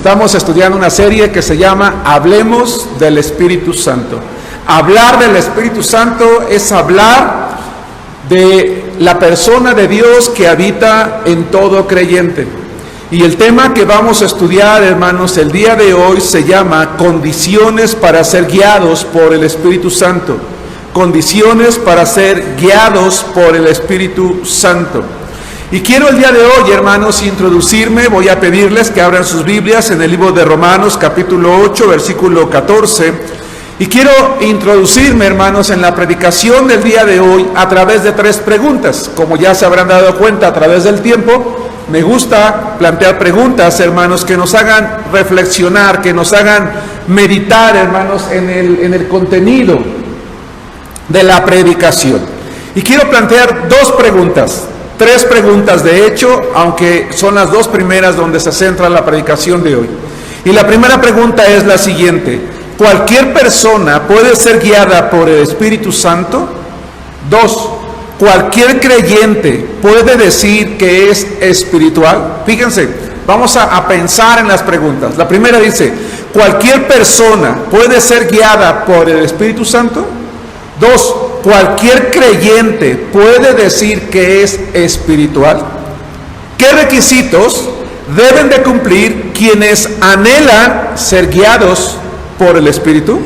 estamos estudiando una serie que se llama Hablemos del Espíritu Santo. Hablar del Espíritu Santo es hablar de la persona de Dios que habita en todo creyente. Y el tema que vamos a estudiar, hermanos, el día de hoy se llama Condiciones para ser guiados por el Espíritu Santo. Condiciones para ser guiados por el Espíritu Santo. Y quiero el día de hoy, hermanos, introducirme. Voy a pedirles que abran sus Biblias en el libro de Romanos, capítulo 8, versículo 14. Y quiero introducirme, hermanos, en la predicación del día de hoy a través de 3 preguntas. Como ya se habrán dado cuenta a través del tiempo, me gusta plantear preguntas, hermanos, que nos hagan reflexionar, que nos hagan meditar, hermanos, en el contenido de la predicación. Y quiero plantear 2 preguntas. 3 preguntas de hecho, aunque son las 2 primeras donde se centra la predicación de hoy. Y la primera pregunta es la siguiente: ¿cualquier persona puede ser guiada por el Espíritu Santo? 2. ¿Cualquier creyente puede decir que es espiritual? Fíjense, vamos a pensar en las preguntas. La primera dice: ¿cualquier persona puede ser guiada por el Espíritu Santo? 2. ¿Cualquier creyente puede decir que es espiritual? ¿Qué requisitos deben de cumplir quienes anhelan ser guiados por el Espíritu?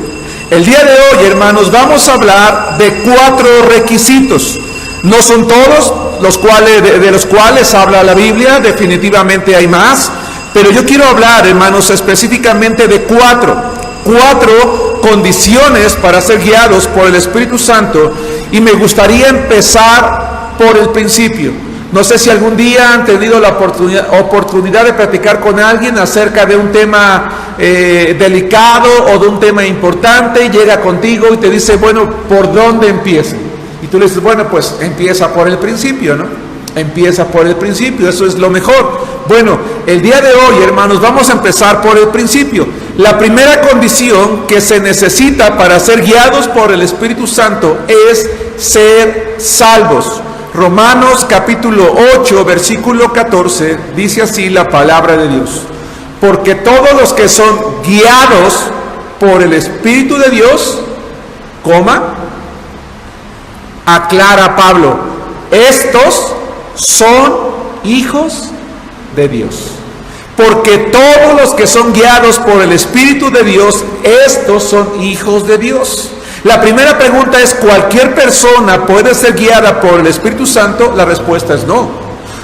El día de hoy, hermanos, vamos a hablar de 4 requisitos. No son todos de los cuales habla la Biblia, definitivamente hay más, pero yo quiero hablar, hermanos, específicamente de 4 condiciones para ser guiados por el Espíritu Santo, y me gustaría empezar por el principio. No sé si algún día han tenido la oportunidad de platicar con alguien acerca de un tema delicado o de un tema importante, y llega contigo y te dice, bueno, ¿por dónde empiezo? Y tú le dices, bueno, pues empieza por el principio, ¿no? Empieza por el principio, eso es lo mejor. Bueno, el día de hoy, hermanos, vamos a empezar por el principio. La primera condición que se necesita para ser guiados por el Espíritu Santo es ser salvos. Romanos capítulo 8, versículo 14, dice así la palabra de Dios: porque todos los que son guiados por el Espíritu de Dios, aclara Pablo, estos son hijos de Dios. Porque todos los que son guiados por el Espíritu de Dios, estos son hijos de Dios. La primera pregunta es: ¿cualquier persona puede ser guiada por el Espíritu Santo? La respuesta es no.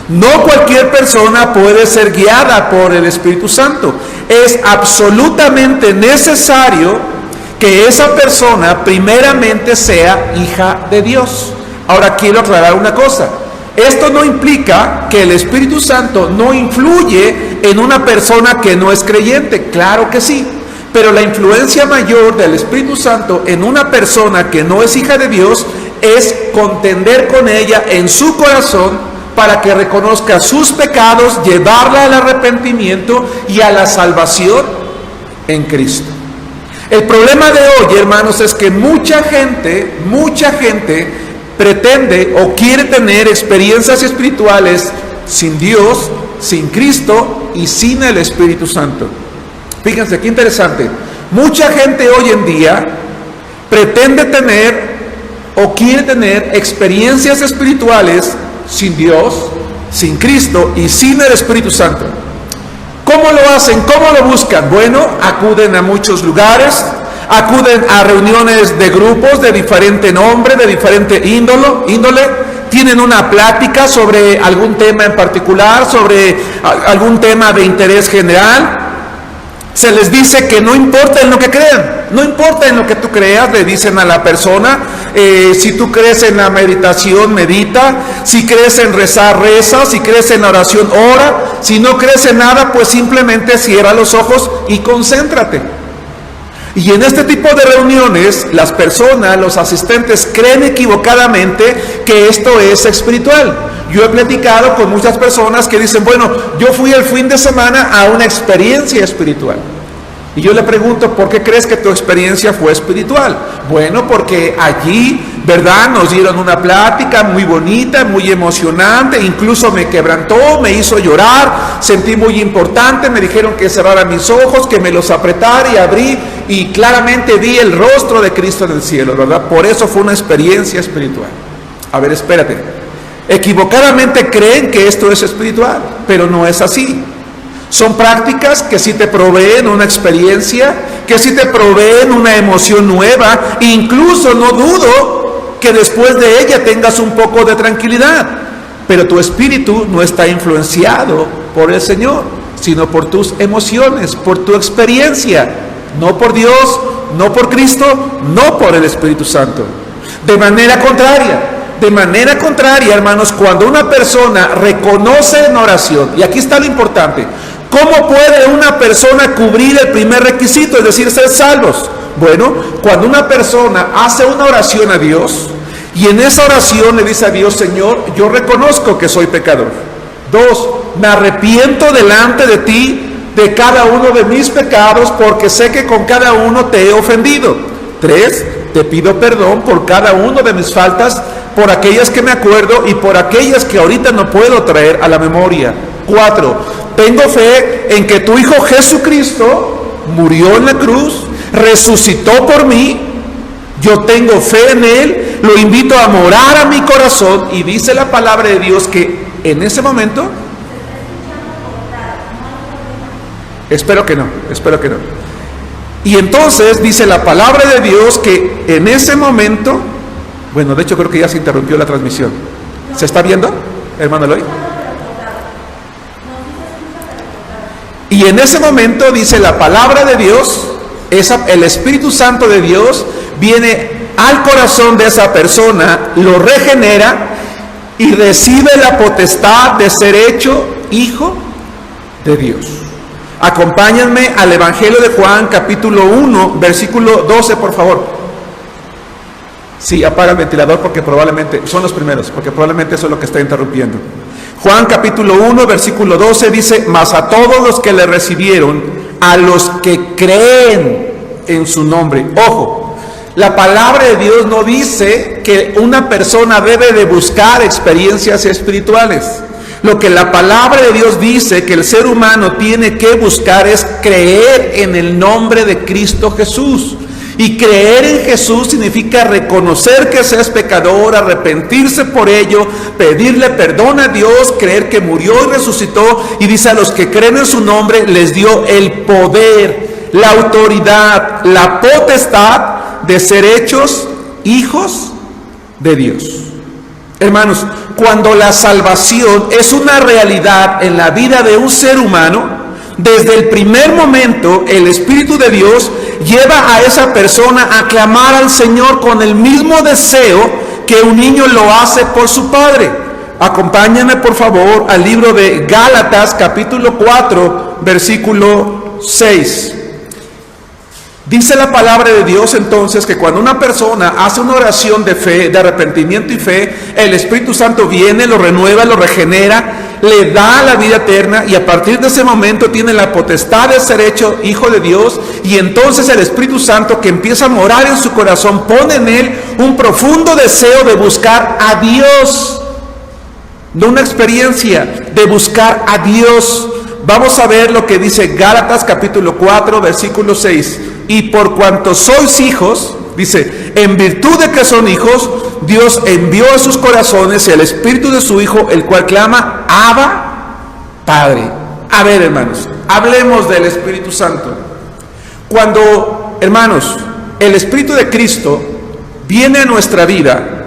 No cualquier persona puede ser guiada por el Espíritu Santo. Es absolutamente necesario que esa persona primeramente sea hija de Dios. Ahora quiero aclarar una cosa. Esto no implica que el Espíritu Santo no influye en una persona que no es creyente. Claro que sí. Pero la influencia mayor del Espíritu Santo en una persona que no es hija de Dios es contender con ella en su corazón para que reconozca sus pecados, llevarla al arrepentimiento y a la salvación en Cristo. El problema de hoy, hermanos, es que mucha gente pretende o quiere tener experiencias espirituales sin Dios, sin Cristo y sin el Espíritu Santo. Fíjense qué interesante. Mucha gente hoy en día pretende tener o quiere tener experiencias espirituales sin Dios, sin Cristo y sin el Espíritu Santo. ¿Cómo lo hacen? ¿Cómo lo buscan? Bueno, acuden a muchos lugares, acuden a reuniones de grupos de diferente nombre, de diferente índole, tienen una plática sobre algún tema en particular, sobre algún tema de interés general. Se les dice que no importa en lo que crean, no importa en lo que tú creas, le dicen a la persona. Si tú crees en la meditación, medita. Si crees en rezar, reza. Si crees en la oración, ora. Si no crees en nada, pues simplemente cierra los ojos y concéntrate. Y en este tipo de reuniones, las personas, los asistentes, creen equivocadamente que esto es espiritual. Yo he platicado con muchas personas que dicen, bueno, yo fui el fin de semana a una experiencia espiritual. Y yo le pregunto, ¿por qué crees que tu experiencia fue espiritual? Bueno, porque allí, ¿verdad?, nos dieron una plática muy bonita, muy emocionante, incluso me quebrantó, me hizo llorar, sentí muy importante, me dijeron que cerrara mis ojos, que me los apretara y abrí, y claramente vi el rostro de Cristo en el cielo, ¿verdad? Por eso fue una experiencia espiritual. A ver, espérate. Equivocadamente creen que esto es espiritual, pero no es así. Son prácticas que sí te proveen una experiencia, que sí te proveen una emoción nueva, incluso no dudo que después de ella tengas un poco de tranquilidad, pero tu espíritu no está influenciado por el Señor, sino por tus emociones, por tu experiencia, no por Dios, no por Cristo, no por el Espíritu Santo. De manera contraria, hermanos, cuando una persona reconoce en oración, y aquí está lo importante, ¿cómo puede una persona cubrir el primer requisito, es decir, ser salvos? Bueno, cuando una persona hace una oración a Dios, y en esa oración le dice a Dios, Señor, yo reconozco que soy pecador. 2, me arrepiento delante de ti de cada uno de mis pecados, porque sé que con cada uno te he ofendido. 3, te pido perdón por cada uno de mis faltas, por aquellas que me acuerdo y por aquellas que ahorita no puedo traer a la memoria. 4, tengo fe en que tu Hijo Jesucristo murió en la cruz, resucitó por mí, yo tengo fe en Él, lo invito a morar a mi corazón, y dice la palabra de Dios que en ese momento, espero que no, y entonces dice la palabra de Dios que en ese momento, bueno, de hecho creo que ya se interrumpió la transmisión. ¿Se está viendo, hermano Eloy? Y en ese momento dice la palabra de Dios, el Espíritu Santo de Dios viene al corazón de esa persona, lo regenera y recibe la potestad de ser hecho hijo de Dios. Acompáñenme al Evangelio de Juan, capítulo 1, versículo 12, por favor. Sí, apaga el ventilador porque probablemente, son los primeros, porque probablemente eso es lo que está interrumpiendo. Juan capítulo 1, versículo 12 dice, mas a todos los que le recibieron, a los que creen en su nombre. Ojo, la palabra de Dios no dice que una persona debe de buscar experiencias espirituales. Lo que la palabra de Dios dice que el ser humano tiene que buscar es creer en el nombre de Cristo Jesús. Y creer en Jesús significa reconocer que se es pecador, arrepentirse por ello, pedirle perdón a Dios, creer que murió y resucitó, y dice a los que creen en su nombre les dio el poder, la autoridad, la potestad de ser hechos hijos de Dios. Hermanos, cuando la salvación es una realidad en la vida de un ser humano, desde el primer momento el Espíritu de Dios lleva a esa persona a clamar al Señor con el mismo deseo que un niño lo hace por su padre. Acompáñenme por favor al libro de Gálatas capítulo 4 versículo 6. Dice la palabra de Dios entonces que cuando una persona hace una oración de fe, de arrepentimiento y fe, el Espíritu Santo viene, lo renueva, lo regenera, le da la vida eterna, y a partir de ese momento tiene la potestad de ser hecho hijo de Dios, y entonces el Espíritu Santo, que empieza a morar en su corazón, pone en él un profundo deseo de buscar a Dios, no una experiencia, de buscar a Dios. Vamos a ver lo que dice Gálatas capítulo 4 versículo 6. Y por cuanto sois hijos, dice, en virtud de que son hijos, Dios envió a sus corazones el Espíritu de su Hijo, el cual clama, Abba, Padre. A ver, hermanos, hablemos del Espíritu Santo. Cuando, hermanos, el Espíritu de Cristo viene a nuestra vida,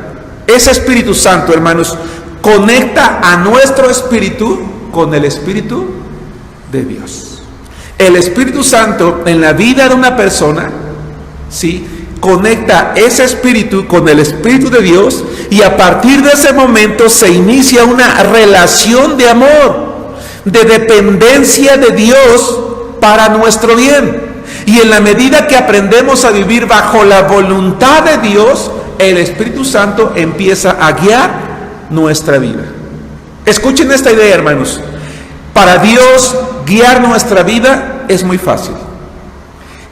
ese Espíritu Santo, hermanos, conecta a nuestro espíritu con el Espíritu de Dios. El Espíritu Santo en la vida de una persona, ¿sí?, conecta ese espíritu con el Espíritu de Dios, y a partir de ese momento se inicia una relación de amor, de dependencia de Dios para nuestro bien. Y en la medida que aprendemos a vivir bajo la voluntad de Dios, el Espíritu Santo empieza a guiar nuestra vida. Escuchen esta idea, hermanos. Para Dios guiar nuestra vida es muy fácil.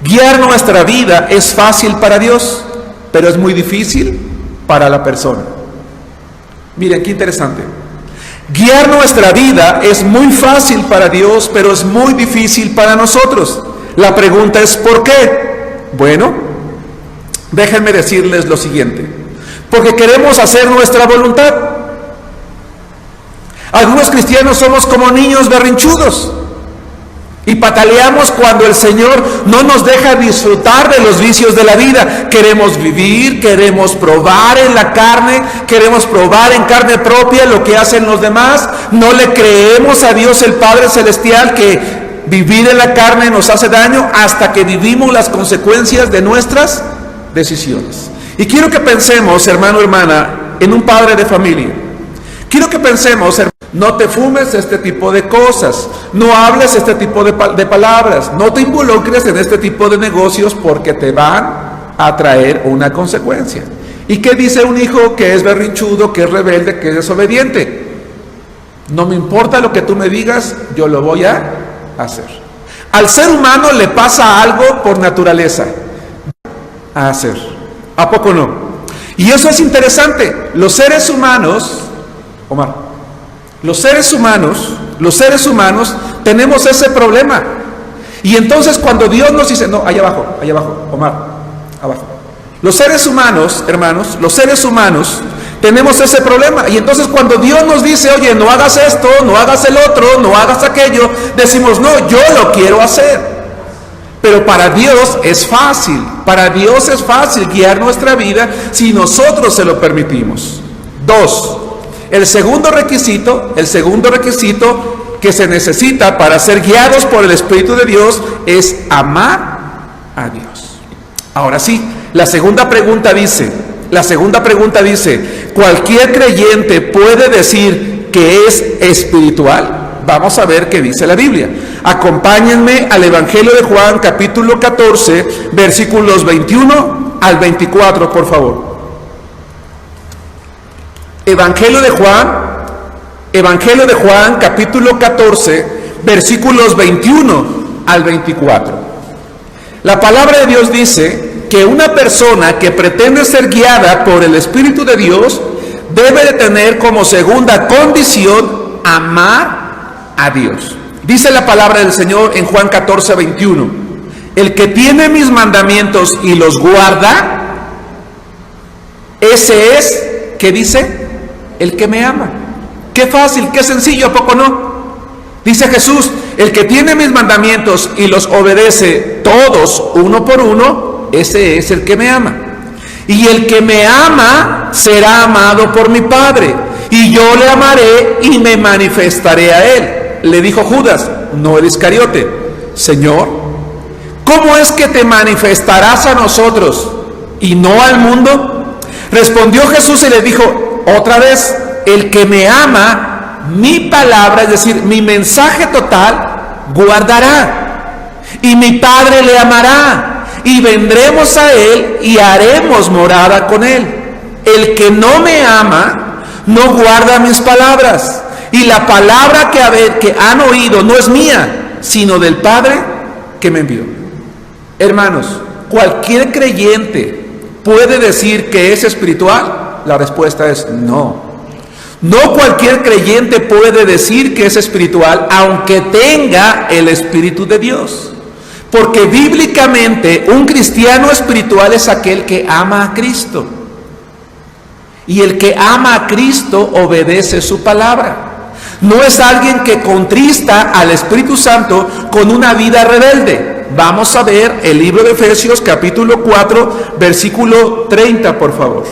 Guiar nuestra vida es fácil para Dios, pero es muy difícil para la persona. Miren, qué interesante. Guiar nuestra vida es muy fácil para Dios, pero es muy difícil para nosotros. La pregunta es ¿por qué? Bueno, déjenme decirles lo siguiente. Porque queremos hacer nuestra voluntad. Algunos cristianos somos como niños berrinchudos y pataleamos cuando el Señor no nos deja disfrutar de los vicios de la vida. Queremos vivir, queremos probar en la carne, queremos probar en carne propia lo que hacen los demás. No le creemos a Dios el Padre Celestial que vivir en la carne nos hace daño hasta que vivimos las consecuencias de nuestras decisiones. Y quiero que pensemos, hermano, hermana, en un padre de familia. Quiero que pensemos, hermano, no te fumes este tipo de cosas, no hables este tipo de palabras, no te involucres en este tipo de negocios porque te van a traer una consecuencia. ¿Y qué dice un hijo que es berrinchudo, que es rebelde, que es desobediente? No me importa lo que tú me digas, yo lo voy a hacer. Al ser humano le pasa algo por naturaleza a hacer. ¿A poco no? Y eso es interesante. Los seres humanos, Omar, los seres humanos tenemos ese problema. Y entonces cuando Dios nos dice, no, allá abajo, Omar, abajo. Los seres humanos, hermanos, los seres humanos tenemos ese problema. Y entonces cuando Dios nos dice, oye, no hagas esto, no hagas el otro, no hagas aquello, decimos, no, yo lo quiero hacer. Pero para Dios es fácil guiar nuestra vida si nosotros se lo permitimos. 2. El segundo requisito que se necesita para ser guiados por el Espíritu de Dios es amar a Dios. Ahora sí, la segunda pregunta dice, ¿cualquier creyente puede decir que es espiritual? Vamos a ver qué dice la Biblia. Acompáñenme al Evangelio de Juan, capítulo 14, versículos 21 al 24, por favor. Evangelio de Juan, capítulo 14, versículos 21 al 24. La palabra de Dios dice que una persona que pretende ser guiada por el Espíritu de Dios debe de tener como segunda condición amar a Dios. Dice la palabra del Señor en Juan 14, 21. El que tiene mis mandamientos y los guarda, ese es, ¿qué dice? El que me ama. Qué fácil, qué sencillo, ¿a poco no? Dice Jesús, el que tiene mis mandamientos y los obedece todos uno por uno, ese es el que me ama. Y el que me ama será amado por mi Padre, y yo le amaré y me manifestaré a él. Le dijo Judas, no el Iscariote, Señor, ¿cómo es que te manifestarás a nosotros y no al mundo? Respondió Jesús y le dijo, otra vez, el que me ama, mi palabra, es decir, mi mensaje total, guardará. Y mi Padre le amará. Y vendremos a él y haremos morada con él. El que no me ama, no guarda mis palabras. Y la palabra que han oído no es mía, sino del Padre que me envió. Hermanos, ¿cualquier creyente puede decir que es espiritual? La respuesta es no. No cualquier creyente puede decir que es espiritual, aunque tenga el Espíritu de Dios. Porque bíblicamente un cristiano espiritual es aquel que ama a Cristo. Y el que ama a Cristo obedece su palabra. No es alguien que contrista al Espíritu Santo con una vida rebelde. Vamos a ver el libro de Efesios capítulo 4, versículo 30, por favor.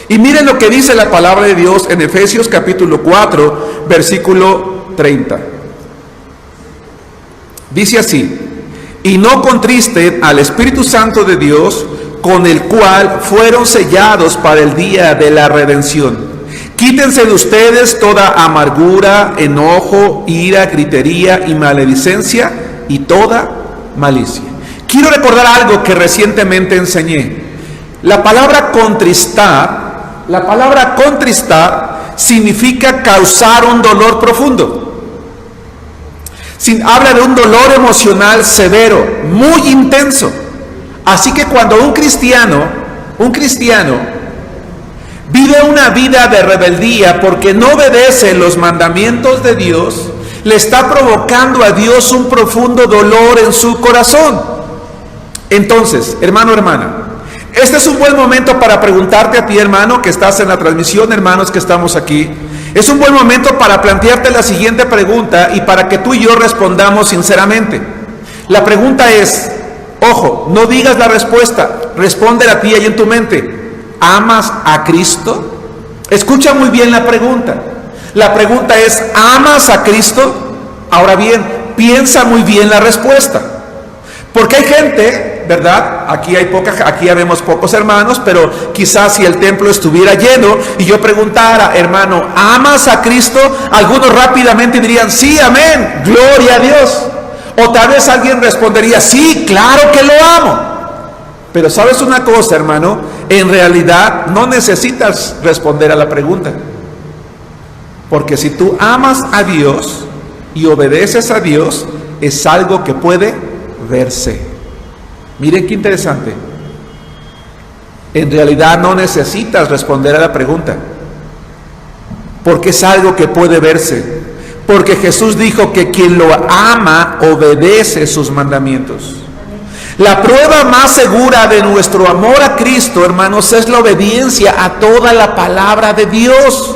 Y miren lo que dice la palabra de Dios en Efesios capítulo 4, versículo 30. Dice así, y no contristen al Espíritu Santo de Dios, con el cual fueron sellados para el día de la redención. Quítense de ustedes toda amargura, enojo, ira, gritería y maledicencia y toda malicia. Quiero recordar algo que recientemente enseñé. La palabra contristar significa causar un dolor profundo. Habla de un dolor emocional severo, muy intenso. Así que cuando un cristiano vive una vida de rebeldía porque no obedece los mandamientos de Dios, le está provocando a Dios un profundo dolor en su corazón. Entonces, hermano, hermana, este es un buen momento para preguntarte a ti, hermano, que estás en la transmisión, hermanos que estamos aquí. Es un buen momento para plantearte la siguiente pregunta y para que tú y yo respondamos sinceramente. La pregunta es, ojo, no digas la respuesta, respóndela a ti ahí en tu mente. ¿Amas a Cristo? Escucha muy bien la pregunta. La pregunta es, ¿amas a Cristo? Ahora bien, piensa muy bien la respuesta. Porque hay gente, ¿verdad? Aquí ya vemos pocos hermanos, pero quizás si el templo estuviera lleno y yo preguntara, hermano, ¿amas a Cristo? Algunos rápidamente dirían, sí, amén, gloria a Dios. O tal vez alguien respondería, sí, claro que lo amo. Pero ¿sabes una cosa, hermano? En realidad no necesitas responder a la pregunta. Porque si tú amas a Dios y obedeces a Dios, es algo que puede verse. Miren qué interesante. En realidad no necesitas responder a la pregunta, porque es algo que puede verse. Porque Jesús dijo que quien lo ama obedece sus mandamientos. La prueba más segura de nuestro amor a Cristo, hermanos, es la obediencia a toda la palabra de Dios.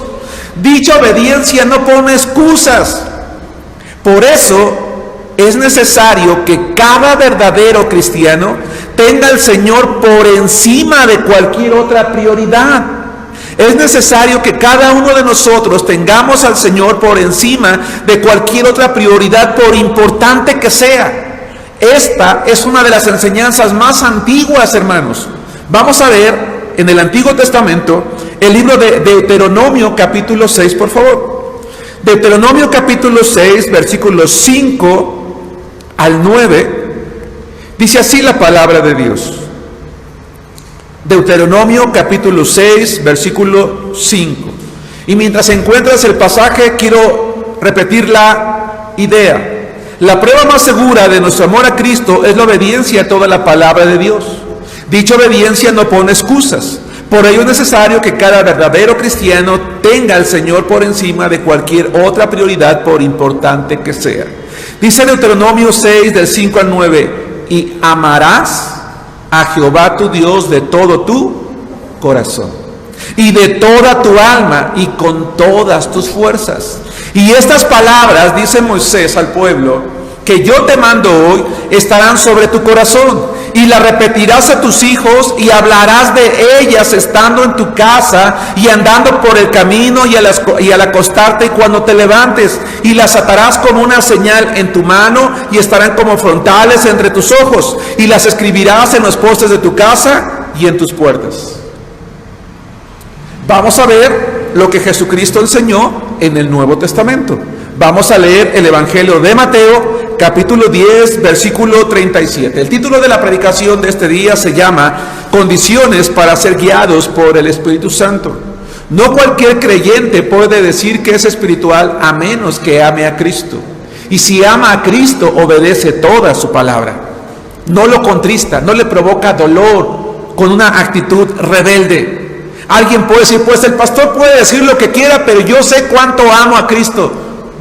Dicha obediencia no pone excusas. Por eso es necesario que cada verdadero cristiano tenga al Señor por encima de cualquier otra prioridad. Es necesario que cada uno de nosotros tengamos al Señor por encima de cualquier otra prioridad, por importante que sea. Esta es una de las enseñanzas más antiguas, hermanos. Vamos a ver en el Antiguo Testamento el libro de Deuteronomio capítulo 6, por favor. Deuteronomio capítulo 6, versículos 5 al 9, dice así la palabra de Dios. Deuteronomio capítulo 6, versículo 5. Y mientras encuentras el pasaje, quiero repetir la idea. La prueba más segura de nuestro amor a Cristo es la obediencia a toda la palabra de Dios. Dicha obediencia no pone excusas. Por ello es necesario que cada verdadero cristiano tenga al Señor por encima de cualquier otra prioridad, por importante que sea. Dice Deuteronomio 6, del 5 al 9, y amarás a Jehová tu Dios de todo tu corazón, y de toda tu alma, y con todas tus fuerzas. Y estas palabras, dice Moisés al pueblo, que yo te mando hoy, estarán sobre tu corazón, y las repetirás a tus hijos, y hablarás de ellas estando en tu casa, y andando por el camino, y al acostarte, y cuando te levantes, y las atarás como una señal en tu mano, y estarán como frontales entre tus ojos, y las escribirás en los postes de tu casa, y en tus puertas. Vamos a ver lo que Jesucristo enseñó en el Nuevo Testamento. Vamos a leer el Evangelio de Mateo, capítulo 10, versículo 37. El título de la predicación de este día se llama Condiciones para ser guiados por el Espíritu Santo. No cualquier creyente puede decir que es espiritual a menos que ame a Cristo. Y si ama a Cristo, obedece toda su palabra. No lo contrista, no le provoca dolor con una actitud rebelde. Alguien puede decir, pues el pastor puede decir lo que quiera, pero yo sé cuánto amo a Cristo.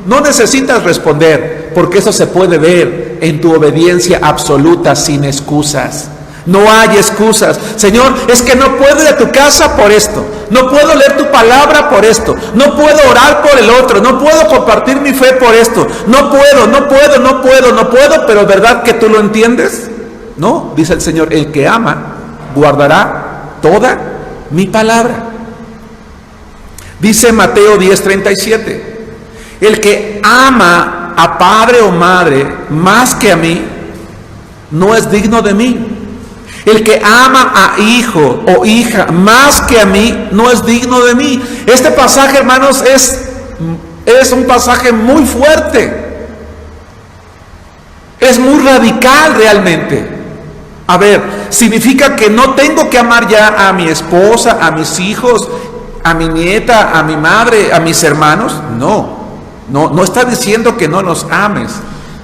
No necesitas responder, porque eso se puede ver en tu obediencia absoluta, sin excusas. No hay excusas. Señor, es que no puedo ir a tu casa por esto, no puedo leer tu palabra por esto, no puedo orar por el otro, no puedo compartir mi fe por esto, no puedo, pero ¿verdad que tú lo entiendes? No, dice el Señor, el que ama guardará toda mi palabra. Dice Mateo 10:37, el que ama a padre o madre más que a mí, no es digno de mí. El que ama a hijo o hija más que a mí, no es digno de mí. Este pasaje, hermanos, es un pasaje muy fuerte. Es muy radical realmente. A ver, ¿significa que no tengo que amar ya a mi esposa, a mis hijos, a mi nieta, a mi madre, a mis hermanos? No está diciendo que no los ames.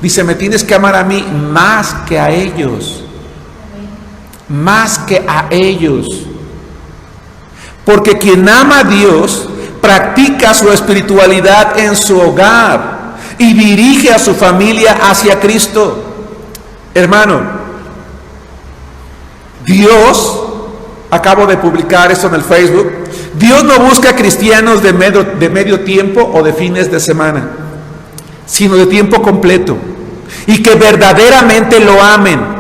Dice, me tienes que amar a mí más que a ellos. más que a ellos. Porque quien ama a Dios practica su espiritualidad en su hogar y dirige a su familia hacia Cristo. Hermano, Dios, acabo de publicar esto en el Facebook, Dios no busca cristianos de medio tiempo o de fines de semana, sino de tiempo completo, y que verdaderamente lo amen.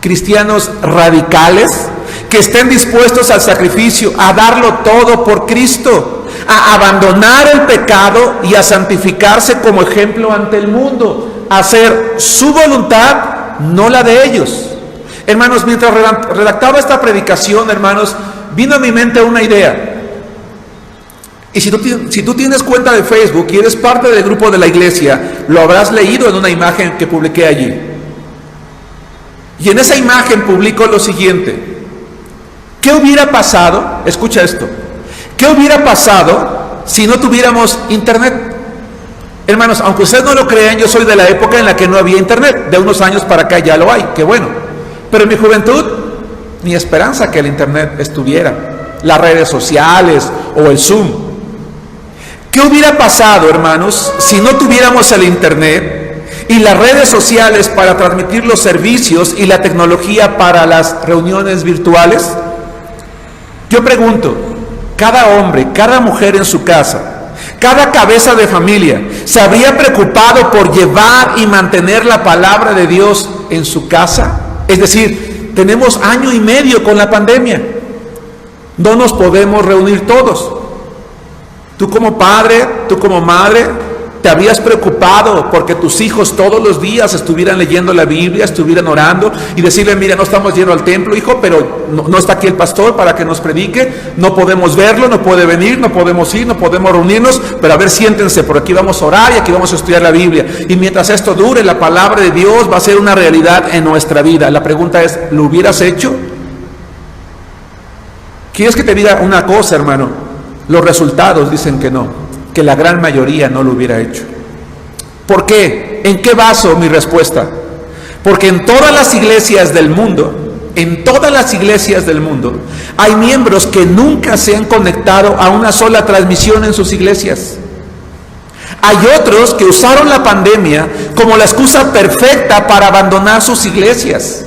Cristianos radicales que estén dispuestos al sacrificio, a darlo todo por Cristo, a abandonar el pecado y a santificarse como ejemplo ante el mundo, a hacer su voluntad, no la de ellos. Hermanos, mientras redactaba esta predicación, hermanos, vino a mi mente una idea. Y si tú tienes cuenta de Facebook y eres parte del grupo de la iglesia, lo habrás leído en una imagen que publiqué allí. Y en esa imagen publico lo siguiente: ¿qué hubiera pasado? Escucha esto. ¿Qué hubiera pasado si no tuviéramos internet? Hermanos, aunque ustedes no lo crean, yo soy de la época en la que no había internet. De unos años para acá ya lo hay, qué bueno. Pero en mi juventud, ni esperanza que el internet estuviera, las redes sociales o el Zoom. ¿Qué hubiera pasado, hermanos, si no tuviéramos el internet y las redes sociales para transmitir los servicios y la tecnología para las reuniones virtuales? Yo pregunto, cada hombre, cada mujer en su casa, cada cabeza de familia, ¿se habría preocupado por llevar y mantener la palabra de Dios en su casa? Es decir, tenemos año y medio con la pandemia, no nos podemos reunir todos. Tú como padre, tú como madre, te habías preocupado porque tus hijos todos los días estuvieran leyendo la Biblia, estuvieran orando y decirle: mira, no estamos yendo al templo, hijo, pero no está aquí el pastor para que nos predique, no podemos verlo, no puede venir, no podemos ir, no podemos reunirnos, pero a ver, siéntense, por aquí vamos a orar y aquí vamos a estudiar la Biblia. Y mientras esto dure, la palabra de Dios va a ser una realidad en nuestra vida. La pregunta es, ¿lo hubieras hecho? ¿Quieres que te diga una cosa, hermano? Los resultados dicen que no, que la gran mayoría no lo hubiera hecho. ¿Por qué? ¿En qué baso mi respuesta? Porque en todas las iglesias del mundo, hay miembros que nunca se han conectado a una sola transmisión en sus iglesias. Hay otros que usaron la pandemia como la excusa perfecta para abandonar sus iglesias,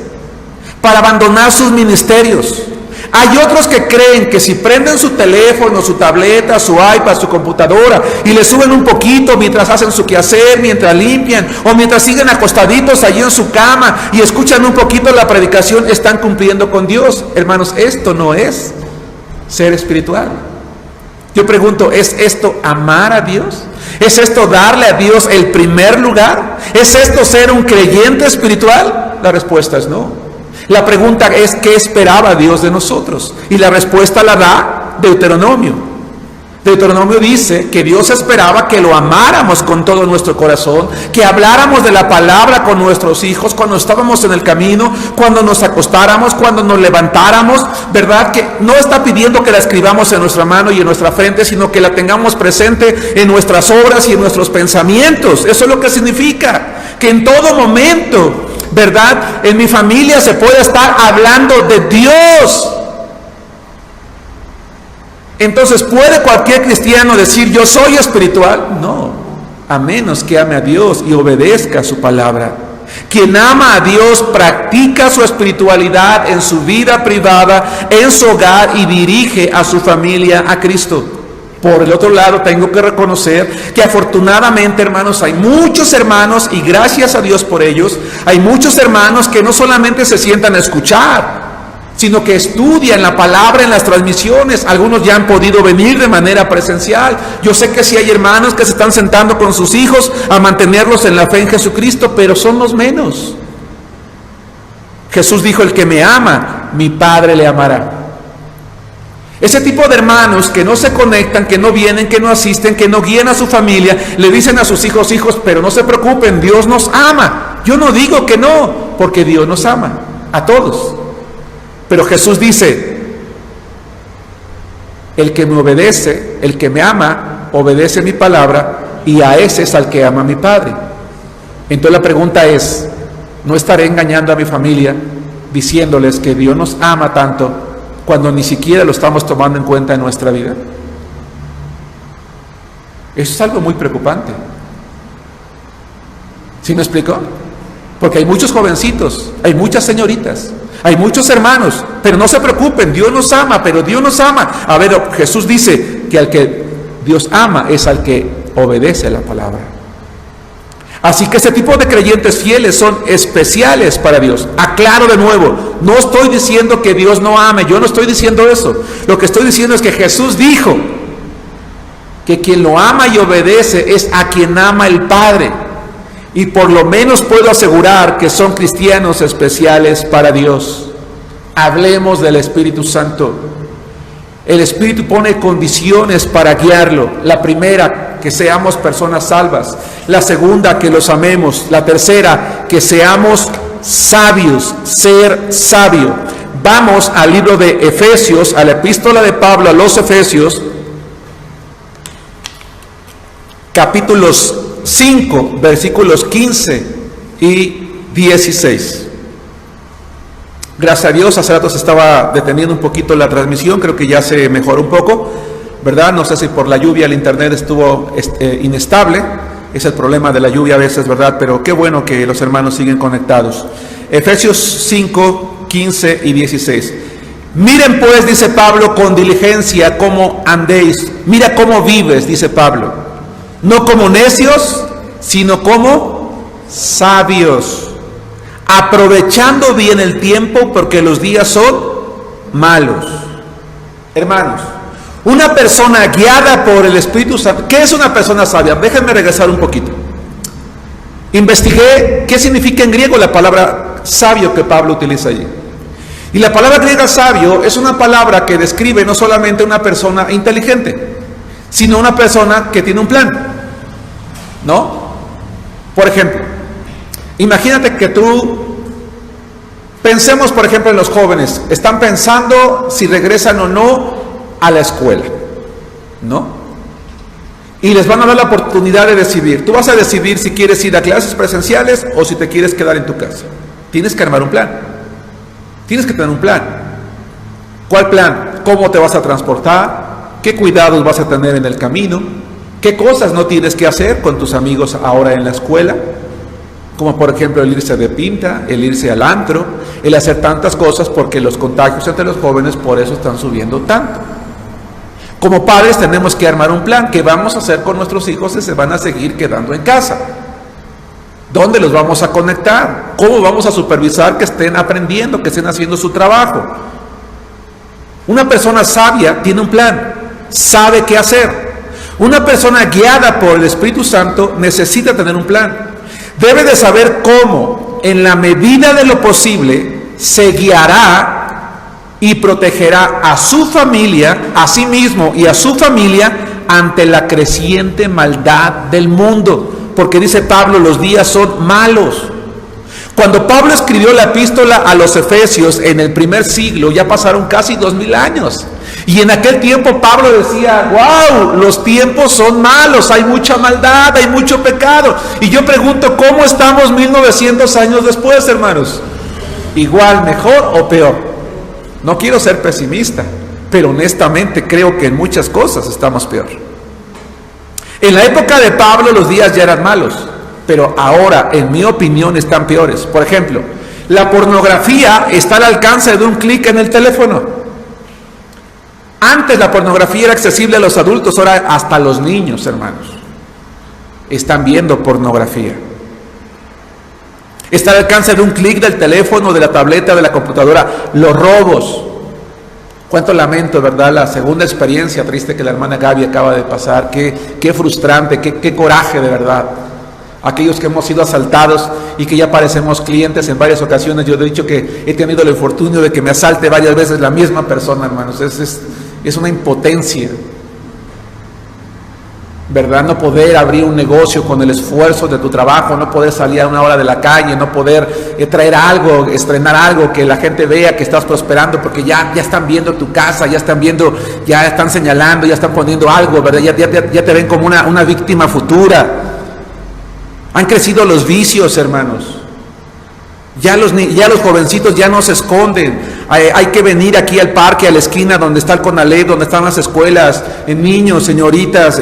para abandonar sus ministerios. Hay otros que creen que si prenden su teléfono, su tableta, su iPad, su computadora y le suben un poquito mientras hacen su quehacer, mientras limpian o mientras siguen acostaditos allí en su cama y escuchan un poquito la predicación, están cumpliendo con Dios. Hermanos, esto no es ser espiritual. Yo pregunto, ¿es esto amar a Dios? ¿Es esto darle a Dios el primer lugar? ¿Es esto ser un creyente espiritual? La respuesta es no. La pregunta es, ¿qué esperaba Dios de nosotros? Y la respuesta la da Deuteronomio. Deuteronomio dice que Dios esperaba que lo amáramos con todo nuestro corazón, que habláramos de la palabra con nuestros hijos cuando estábamos en el camino, cuando nos acostáramos, cuando nos levantáramos, ¿verdad? Que no está pidiendo que la escribamos en nuestra mano y en nuestra frente, sino que la tengamos presente en nuestras obras y en nuestros pensamientos. Eso es lo que significa, que en todo momento, ¿verdad?, en mi familia se puede estar hablando de Dios. Entonces, ¿puede cualquier cristiano decir yo soy espiritual? No, a menos que ame a Dios y obedezca su palabra. Quien ama a Dios practica su espiritualidad en su vida privada, en su hogar, y dirige a su familia a Cristo. Por el otro lado, tengo que reconocer que afortunadamente, hermanos, hay muchos hermanos, y gracias a Dios por ellos, hay muchos hermanos que no solamente se sientan a escuchar, sino que estudian la palabra en las transmisiones. Algunos ya han podido venir de manera presencial. Yo sé que sí hay hermanos que se están sentando con sus hijos a mantenerlos en la fe en Jesucristo, pero son los menos. Jesús dijo: el que me ama, mi Padre le amará. Ese tipo de hermanos que no se conectan, que no vienen, que no asisten, que no guían a su familia, le dicen a sus hijos: hijos, pero no se preocupen, Dios nos ama. Yo no digo que no, porque Dios nos ama a todos. Pero Jesús dice: el que me obedece, el que me ama, obedece mi palabra, y a ese es al que ama mi Padre. Entonces la pregunta es: ¿no estaré engañando a mi familia diciéndoles que Dios nos ama tanto cuando ni siquiera lo estamos tomando en cuenta en nuestra vida? Eso es algo muy preocupante. ¿Sí me explico? Porque hay muchos jovencitos, hay muchas señoritas, hay muchos hermanos, pero no se preocupen, Dios nos ama, pero Dios nos ama. A ver, Jesús dice que al que Dios ama es al que obedece la palabra. Así que ese tipo de creyentes fieles son especiales para Dios. Aclaro de nuevo, no estoy diciendo que Dios no ame, yo no estoy diciendo eso. Lo que estoy diciendo es que Jesús dijo que quien lo ama y obedece es a quien ama el Padre. Y por lo menos puedo asegurar que son cristianos especiales para Dios. Hablemos del Espíritu Santo. El Espíritu pone condiciones para guiarlo. La primera, que seamos personas salvas. La segunda, que los amemos. La tercera, que seamos sabios, ser sabio. Vamos al libro de Efesios, a la epístola de Pablo a los Efesios, capítulos 5, versículos 15 y 16. Gracias a Dios, hace rato se estaba deteniendo un poquito la transmisión, creo que ya se mejoró un poco, ¿verdad? No sé si por la lluvia el internet estuvo inestable, es el problema de la lluvia a veces, ¿verdad? Pero qué bueno que los hermanos siguen conectados. Efesios 5, 15 y 16. Miren pues, dice Pablo, con diligencia cómo andéis, mira cómo vives, dice Pablo. No como necios, sino como sabios, aprovechando bien el tiempo, porque los días son malos. Hermanos, una persona guiada por el Espíritu Santo, ¿qué es una persona sabia? Déjenme regresar un poquito. Investigué qué significa en griego la palabra sabio que Pablo utiliza allí. Y la palabra griega sabio es una palabra que describe no solamente una persona inteligente, sino una persona que tiene un plan, ¿no? Por ejemplo, imagínate que pensemos por ejemplo en los jóvenes, están pensando si regresan o no a la escuela, ¿no? Y les van a dar la oportunidad de decidir. Tú vas a decidir si quieres ir a clases presenciales o si te quieres quedar en tu casa. Tienes que armar un plan, tienes que tener un plan. ¿Cuál plan? ¿Cómo te vas a transportar? ¿Qué cuidados vas a tener en el camino? ¿Qué cosas no tienes que hacer con tus amigos ahora en la escuela? Como por ejemplo el irse de pinta, el irse al antro, el hacer tantas cosas, porque los contagios entre los jóvenes por eso están subiendo tanto. Como padres tenemos que armar un plan. ¿Qué vamos a hacer con nuestros hijos si se van a seguir quedando en casa? ¿Dónde los vamos a conectar? ¿Cómo vamos a supervisar que estén aprendiendo, que estén haciendo su trabajo? Una persona sabia tiene un plan, sabe qué hacer. Una persona guiada por el Espíritu Santo necesita tener un plan. Debe de saber cómo, en la medida de lo posible, se guiará y protegerá a su familia, a sí mismo y a su familia ante la creciente maldad del mundo. Porque dice Pablo, los días son malos. Cuando Pablo escribió la epístola a los Efesios en el primer siglo, ya pasaron casi 2000 años. Y en aquel tiempo Pablo decía, wow, los tiempos son malos, hay mucha maldad, hay mucho pecado. Y yo pregunto, ¿cómo estamos 1900 años después, hermanos? ¿Igual, mejor o peor? No quiero ser pesimista, pero honestamente creo que en muchas cosas estamos peor. En la época de Pablo los días ya eran malos, pero ahora, en mi opinión, están peores. Por ejemplo, la pornografía está al alcance de un clic en el teléfono. Antes la pornografía era accesible a los adultos, ahora hasta los niños, hermanos, están viendo pornografía. Está al alcance de un clic del teléfono, de la tableta, de la computadora. Los robos. Cuánto lamento, ¿verdad? La segunda experiencia triste que la hermana Gaby acaba de pasar. Qué frustrante, qué coraje, de verdad. Aquellos que hemos sido asaltados y que ya parecemos clientes en varias ocasiones. Yo he dicho que he tenido el infortunio de que me asalte varias veces la misma persona, hermanos. Es una impotencia, ¿verdad? No poder abrir un negocio con el esfuerzo de tu trabajo, no poder salir a una hora de la calle, no poder traer algo, estrenar algo, que la gente vea que estás prosperando, porque ya están viendo tu casa, ya están viendo, ya están señalando, ya están poniendo algo, ¿verdad? Ya te ven como una víctima futura. Han crecido los vicios, hermanos. Ya los jovencitos ya no se esconden. Hay que venir aquí al parque, a la esquina donde está el Conalep, donde están las escuelas, niños, señoritas,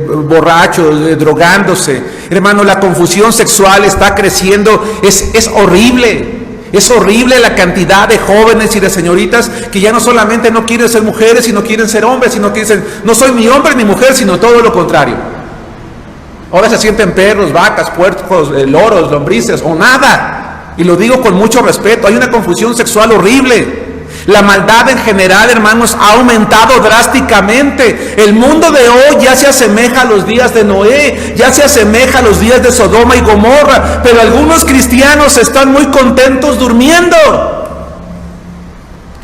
borrachos, drogándose. Hermano, la confusión sexual está creciendo. Es horrible. Es horrible la cantidad de jóvenes y de señoritas que ya no solamente no quieren ser mujeres, sino quieren ser hombres, sino que dicen, no soy ni hombre ni mujer, sino todo lo contrario. Ahora se sienten perros, vacas, puercos, loros, lombrices o nada. Y lo digo con mucho respeto, hay una confusión sexual horrible. La maldad en general, hermanos, ha aumentado drásticamente. El mundo de hoy ya se asemeja a los días de Noé, ya se asemeja a los días de Sodoma y Gomorra, pero algunos cristianos están muy contentos durmiendo,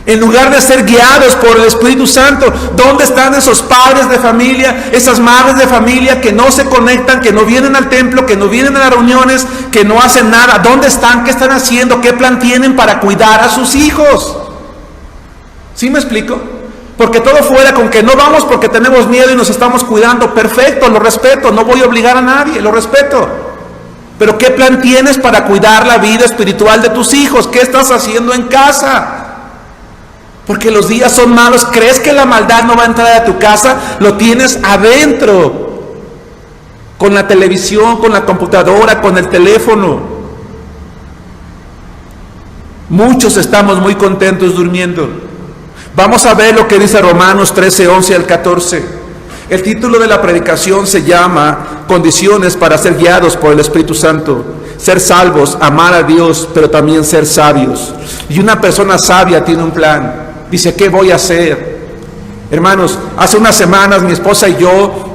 en lugar de ser guiados por el Espíritu Santo. ¿Dónde están esos padres de familia, esas madres de familia que no se conectan, que no vienen al templo, que no vienen a las reuniones, que no hacen nada? ¿Dónde están? ¿Qué están haciendo? ¿Qué plan tienen para cuidar a sus hijos? ¿Sí me explico? Porque todo fuera con que no vamos porque tenemos miedo y nos estamos cuidando. Perfecto, lo respeto, no voy a obligar a nadie, lo respeto. Pero ¿qué plan tienes para cuidar la vida espiritual de tus hijos? ¿Qué estás haciendo en casa? Porque los días son malos. ¿Crees que la maldad no va a entrar a tu casa? Lo tienes adentro, con la televisión, con la computadora, con el teléfono. Muchos estamos muy contentos durmiendo. Vamos a ver lo que dice Romanos 13, 11 al 14. El título de la predicación se llama Condiciones para ser guiados por el Espíritu Santo. Ser salvos, amar a Dios, pero también ser sabios. Y una persona sabia tiene un plan. Dice, ¿qué voy a hacer? Hermanos, hace unas semanas mi esposa y yo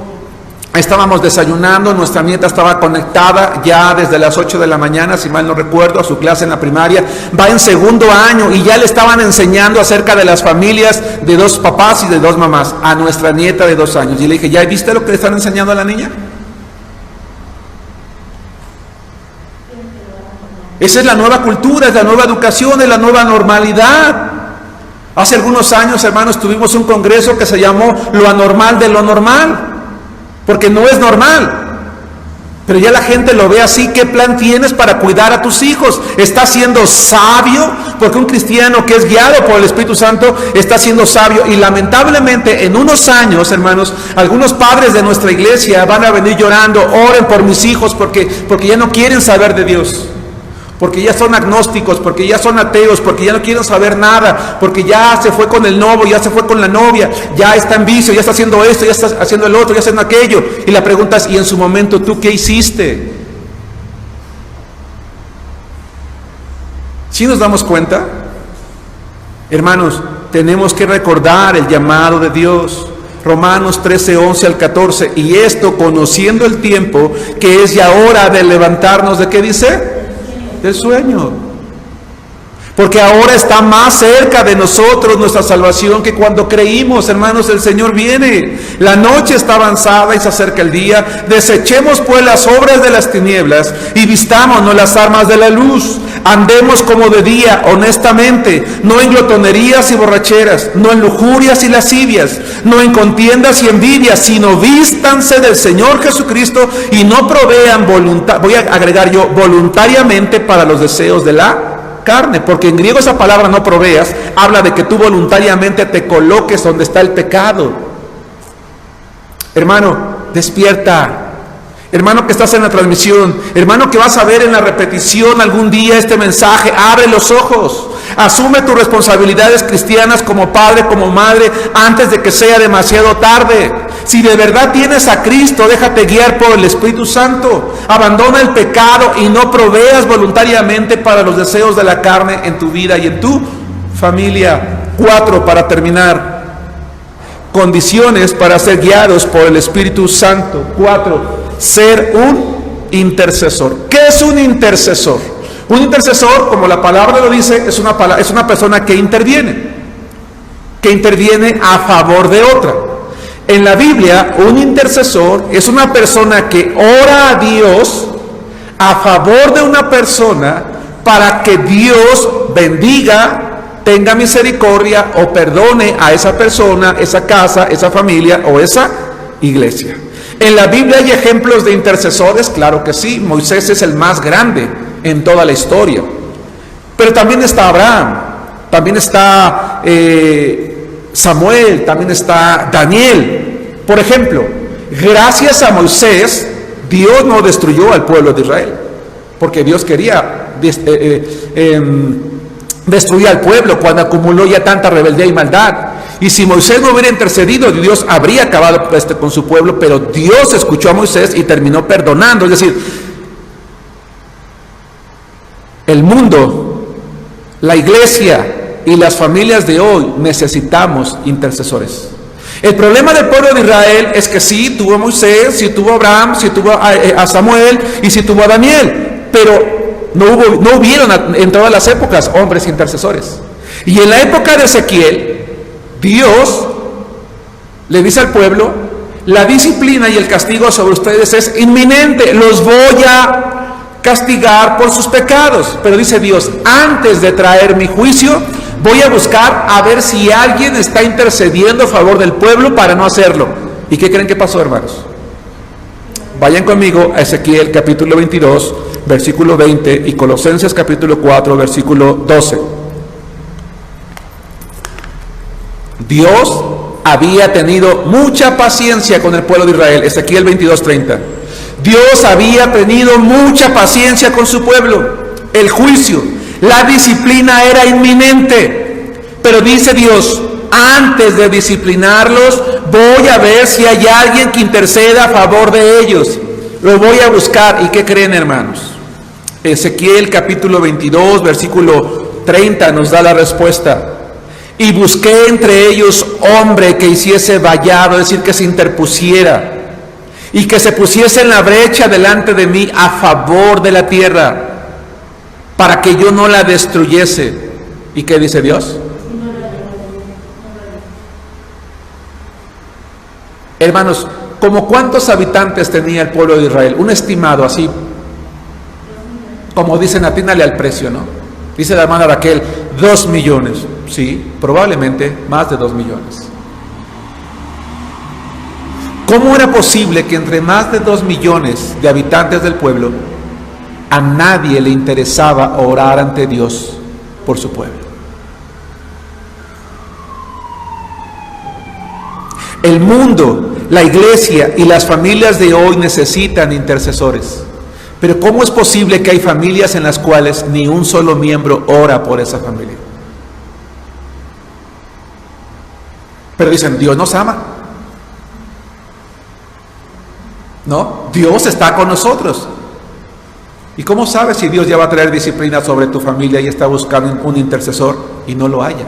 estábamos desayunando. Nuestra nieta estaba conectada ya desde las 8 de la mañana, si mal no recuerdo, a su clase en la primaria. Va en segundo año y ya le estaban enseñando acerca de las familias de dos papás y de dos mamás a nuestra nieta de 2 años. Y le dije, ¿ya viste lo que le están enseñando a la niña? Esa es la nueva cultura, es la nueva educación, es la nueva normalidad. Hace algunos años, hermanos, tuvimos un congreso que se llamó Lo anormal de lo normal, porque no es normal. Pero ya la gente lo ve así. ¿Qué plan tienes para cuidar a tus hijos? ¿Estás siendo sabio? Porque un cristiano que es guiado por el Espíritu Santo está siendo sabio. Y lamentablemente en unos años, hermanos, algunos padres de nuestra iglesia van a venir llorando, oren por mis hijos porque ya no quieren saber de Dios. Porque ya son agnósticos, porque ya son ateos, porque ya no quieren saber nada, porque ya se fue con el novio, ya se fue con la novia, ya está en vicio, ya está haciendo esto, ya está haciendo el otro, ya está haciendo aquello. Y la pregunta es, ¿y en su momento tú qué hiciste? ¿Sí nos damos cuenta? Hermanos, tenemos que recordar el llamado de Dios. Romanos 13, 11 al 14. Y esto conociendo el tiempo, que es ya hora de levantarnos, ¿de qué dice? Del sueño, porque ahora está más cerca de nosotros nuestra salvación que cuando creímos. Hermanos, el Señor viene, la noche está avanzada y se acerca el día. Desechemos pues las obras de las tinieblas y vistámonos las armas de la luz. Andemos como de día, honestamente, no en glotonerías y borracheras, no en lujurias y lascivias, no en contiendas y envidias, sino vístanse del Señor Jesucristo y no provean voluntariamente para los deseos de la carne. Porque en griego esa palabra no proveas habla de que tú voluntariamente te coloques donde está el pecado. Hermano, despierta. Hermano que estás en la transmisión, hermano que vas a ver en la repetición algún día este mensaje, abre los ojos, asume tus responsabilidades cristianas como padre, como madre, antes de que sea demasiado tarde. Si de verdad tienes a Cristo, déjate guiar por el Espíritu Santo, abandona el pecado y no proveas voluntariamente para los deseos de la carne en tu vida y en tu familia. 4, para terminar, condiciones para ser guiados por el Espíritu Santo. 4, ser un intercesor. ¿Qué es un intercesor? Un intercesor, como la palabra lo dice, es una persona que interviene a favor de otra. En la Biblia, un intercesor es una persona que ora a Dios a favor de una persona para que Dios bendiga, tenga misericordia o perdone a esa persona, esa casa, esa familia o esa iglesia. En la Biblia hay ejemplos de intercesores, claro que sí. Moisés es el más grande en toda la historia. Pero también está Abraham, también está Samuel, también está Daniel. Por ejemplo, gracias a Moisés, Dios no destruyó al pueblo de Israel, porque Dios quería destruir al pueblo cuando acumuló ya tanta rebeldía y maldad. Y si Moisés no hubiera intercedido, Dios habría acabado con su pueblo, pero Dios escuchó a Moisés y terminó perdonando. Es decir, el mundo, la iglesia y las familias de hoy necesitamos intercesores. El problema del pueblo de Israel es que sí tuvo a Moisés, sí tuvo a Abraham, sí tuvo a Samuel y sí tuvo a Daniel, pero no hubieron en todas las épocas hombres intercesores. Y en la época de Ezequiel, Dios le dice al pueblo: la disciplina y el castigo sobre ustedes es inminente, los voy a castigar por sus pecados. Pero dice Dios: antes de traer mi juicio, voy a buscar a ver si alguien está intercediendo a favor del pueblo para no hacerlo. ¿Y qué creen que pasó, hermanos? Vayan conmigo a Ezequiel capítulo 22, versículo 20, y Colosenses capítulo 4, versículo 12. Dios había tenido mucha paciencia con el pueblo de Israel. Ezequiel 22, 30. Dios había tenido mucha paciencia con su pueblo. El juicio, la disciplina era inminente. Pero dice Dios: antes de disciplinarlos, voy a ver si hay alguien que interceda a favor de ellos. Lo voy a buscar. ¿Y qué creen, hermanos? Ezequiel capítulo 22, versículo 30 nos da la respuesta. Y busqué entre ellos hombre que hiciese vallado, es decir, que se interpusiera, y que se pusiese en la brecha delante de mí a favor de la tierra, para que yo no la destruyese. ¿Y qué dice Dios? Hermanos, ¿como cuántos habitantes tenía el pueblo de Israel? Un estimado así, como dicen, atínale al precio, ¿no? Dice la hermana Raquel, 2 millones. Sí, probablemente más de 2 millones. ¿Cómo era posible que entre más de 2 millones de habitantes del pueblo, a nadie le interesaba orar ante Dios por su pueblo? El mundo, la iglesia y las familias de hoy necesitan intercesores. Pero ¿cómo es posible que hay familias en las cuales ni un solo miembro ora por esa familia? Pero dicen, Dios nos ama. No, Dios está con nosotros. ¿Y cómo sabes si Dios ya va a traer disciplina sobre tu familia y está buscando un intercesor y no lo haya?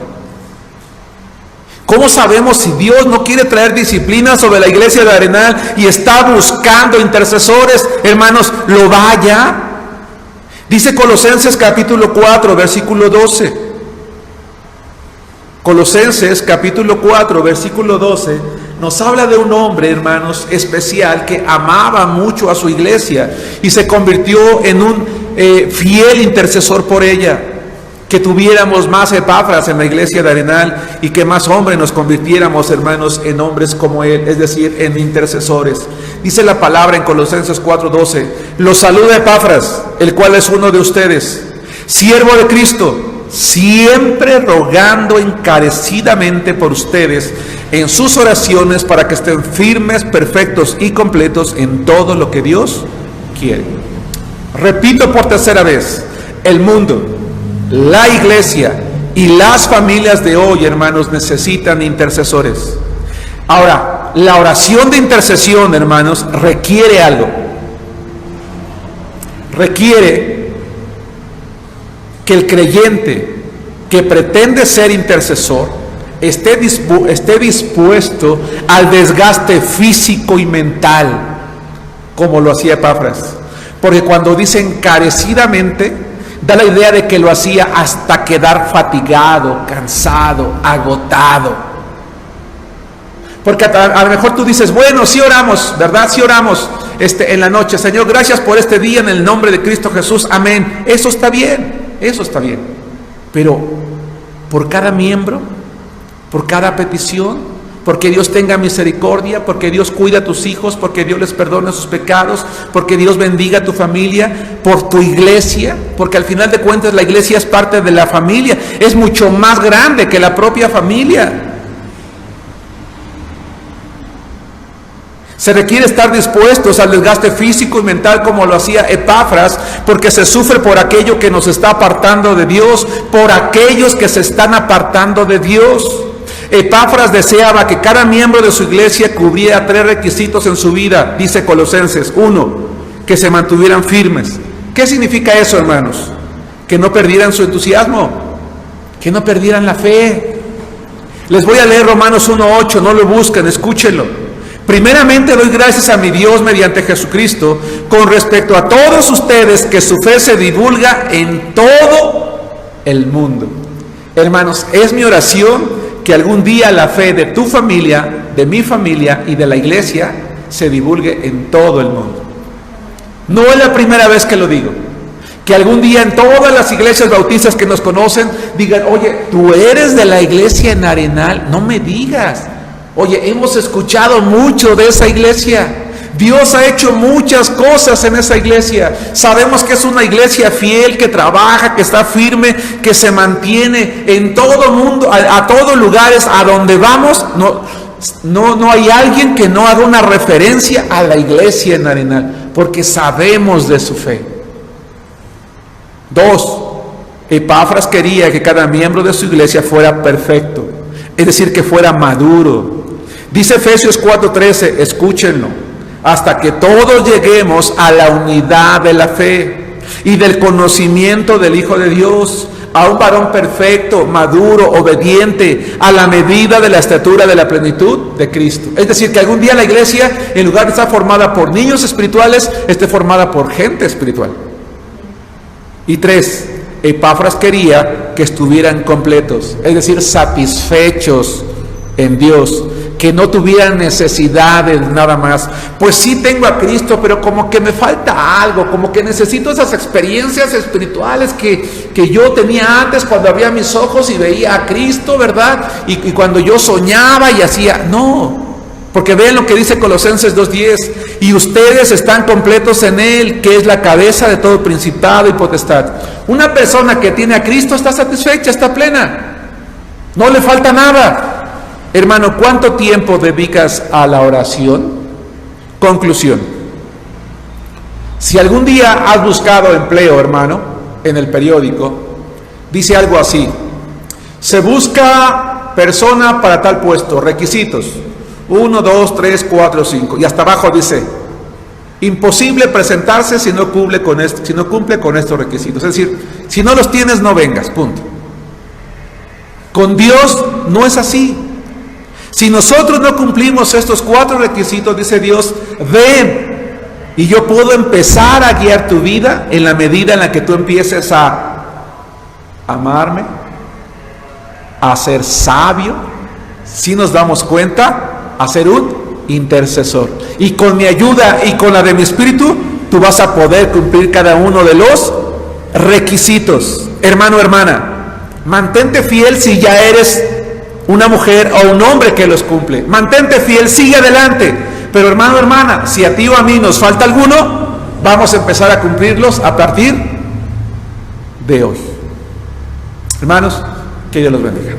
¿Cómo sabemos si Dios no quiere traer disciplina sobre la iglesia de Arenal y está buscando intercesores? Hermanos, lo vaya. Dice Colosenses capítulo 4, versículo 12. Colosenses capítulo 4, versículo 12, nos habla de un hombre, hermanos, especial que amaba mucho a su iglesia y se convirtió en un fiel intercesor por ella. Que tuviéramos más Epafras en la iglesia de Arenal y que más hombres nos convirtiéramos, hermanos, en hombres como él, es decir, en intercesores. Dice la palabra en Colosenses 4:12, los saluda Epafras, el cual es uno de ustedes, siervo de Cristo, siempre rogando encarecidamente por ustedes en sus oraciones para que estén firmes, perfectos y completos en todo lo que Dios quiere. Repito por tercera vez, el mundo, la iglesia y las familias de hoy, hermanos, necesitan intercesores. Ahora, la oración de intercesión, hermanos, requiere algo. Requiere que el creyente que pretende ser intercesor esté dispuesto al desgaste físico y mental, como lo hacía Epafras. Porque cuando dice encarecidamente, da la idea de que lo hacía hasta quedar fatigado, cansado, agotado. Porque a lo mejor tú dices, bueno, sí oramos, ¿verdad? Sí oramos en la noche. Señor, gracias por este día en el nombre de Cristo Jesús, amén. Eso está bien, eso está bien. Pero por cada miembro, por cada petición, porque Dios tenga misericordia, porque Dios cuida a tus hijos, porque Dios les perdona sus pecados, porque Dios bendiga a tu familia, por tu iglesia, porque al final de cuentas la iglesia es parte de la familia, es mucho más grande que la propia familia. Se requiere estar dispuestos al desgaste físico y mental como lo hacía Epafras, porque se sufre por aquello que nos está apartando de Dios, por aquellos que se están apartando de Dios. Epafras deseaba que cada miembro de su iglesia cubriera 3 requisitos en su vida, dice Colosenses. 1, que se mantuvieran firmes. ¿Qué significa eso, hermanos? Que no perdieran su entusiasmo, que no perdieran la fe. Les voy a leer Romanos 1:8, no lo busquen, escúchenlo. Primeramente doy gracias a mi Dios mediante Jesucristo con respecto a todos ustedes, que su fe se divulga en todo el mundo. Hermanos, es mi oración que algún día la fe de tu familia, de mi familia y de la iglesia se divulgue en todo el mundo. No es la primera vez que lo digo. Que algún día en todas las iglesias bautistas que nos conocen digan: oye, tú eres de la iglesia en Arenal. No me digas. Oye, hemos escuchado mucho de esa iglesia. Dios ha hecho muchas cosas en esa iglesia. Sabemos que es una iglesia fiel, que trabaja, que está firme, que se mantiene en todo mundo, a todos lugares a donde vamos. No hay alguien que no haga una referencia a la iglesia en Arenal, porque sabemos de su fe. 2, Epafras quería que cada miembro de su iglesia fuera perfecto, es decir, que fuera maduro. Dice Efesios 4:13, escúchenlo: hasta que todos lleguemos a la unidad de la fe y del conocimiento del Hijo de Dios, a un varón perfecto, maduro, obediente, a la medida de la estatura de la plenitud de Cristo. Es decir, que algún día la iglesia, en lugar de estar formada por niños espirituales, esté formada por gente espiritual. Y 3, Epafras quería que estuvieran completos, es decir, satisfechos en Dios, que no tuvieran necesidades nada más. Pues sí tengo a Cristo, pero como que me falta algo, como que necesito esas experiencias espirituales que yo tenía antes cuando abría mis ojos y veía a Cristo, ¿verdad? Y cuando yo soñaba y hacía. No, porque vean lo que dice Colosenses 2:10: y ustedes están completos en Él, que es la cabeza de todo principado y potestad. Una persona que tiene a Cristo está satisfecha, está plena, no le falta nada. Hermano, ¿cuánto tiempo dedicas a la oración? Conclusión: si algún día has buscado empleo, hermano, en el periódico, dice algo así: se busca persona para tal puesto, requisitos 1, 2, 3, 4, 5, y hasta abajo dice: imposible presentarse si no cumple con estos requisitos. Es decir, si no los tienes, no vengas, punto. Con Dios no es así. Si nosotros no cumplimos estos 4 requisitos, dice Dios: ven, y yo puedo empezar a guiar tu vida en la medida en la que tú empieces a amarme, a ser sabio, si nos damos cuenta, a ser un intercesor. Y con mi ayuda y con la de mi espíritu, tú vas a poder cumplir cada uno de los requisitos. Hermano, hermana, mantente fiel si ya eres una mujer o un hombre que los cumple. Mantente fiel, sigue adelante. Pero hermano, hermana, si a ti o a mí nos falta alguno, vamos a empezar a cumplirlos a partir de hoy. Hermanos, que Dios los bendiga.